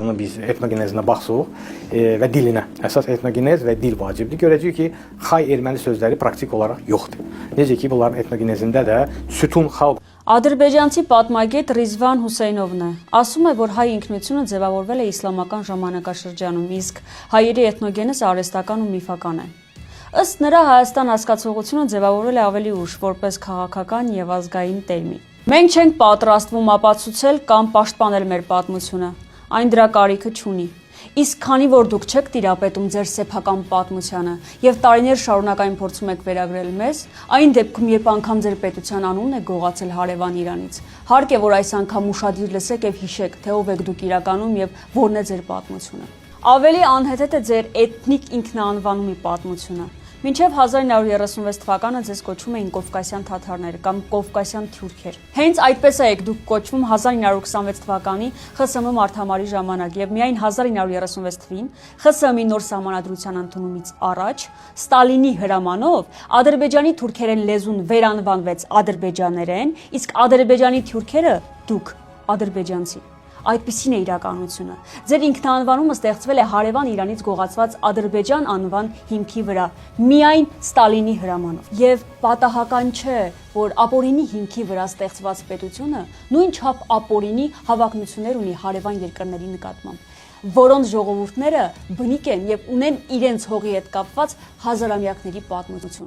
bunu biz etnogenezinə baxsaq və dilinə, əsas etnogenez və dil vacibdir. Görəcəyik ki, xay erməni sözləri praktik olaraq yoxdur. Necə ki, bunların etnogenezində də sütun xalq Ադրբեջանցի պատմագետ Ռիզվան Հուսեյնովն է, ասում է, որ հայ ինքնությունը ձևավորվել է իսլամական ժամանակաշրջանում, իսկ հայերի էթնոգենեզը արհեստական ու միֆական է։ Ըստ նրա Հայաստան հասկացողությունը ձևավորվել է ավելի ուշ, որպես քաղաքական եւ ազգային տերմին։ Մենք չենք պատրաստվում ապացուցել կամ պաշտպանել մեր պատմությունը, այն դրա կարիքը չունի։ Իսկ քանի որ դուք չեք տիրապետում ձեր սեփական պատմությանը եւ տարիներ շարունակ այն փորձում եք վերագրել մեզ, այն դեպքում, երբ անգամ ձեր պետության անունն է գողացել հարևան Իրանից, հարկ է, որ այս անգամ ուշադիր լսեք եւ հիշեք, թե ով եք դուք իրականում եւ որն է ձեր պատմությունը։ Ավելի անհեթեթ է ձեր էթնիկ ինքնաանվանումի պատմությունը։ Մինչև 1936 թվականը ձեզ կոչում էին կովկասյան թաթարներ կամ կովկասյան թյուրքեր։ Հենց այդպես եք դուք կոչվում 1926 թվականի ԽՍՀՄ մարտահամարի ժամանակ եւ միայն 1936 թվին ԽՍՀՄ-ի նոր սահմանադրության ընդունումից առաջ Ստալինի հրամանով Ադրբեջանի թուրքերեն լեզուն վերանվանվեց ադրբեջաներեն, իսկ Ադրբեջանի թյուրքերը դուք ադրբեջանցի։ Այդպիսին է իրականությունը։ Ձեր ինքնաանվանումը ստեղծվել է հարևան Իրանից գողացված Ադրբեջան անվան հիմքի վրա, միայն Ստալինի հրամանով։ Եվ պատահական չէ, որ ապօրինի հիմքի վրա ստեղծված պետությունը նույնչափ ապօրինի հավակնություններ ունի հարևան երկրների նկատմամբ, որոնց ժողովուրդները բնիկ են եւ ունեն իրենց հողի հետ կապված հազարամյակների պատմություն։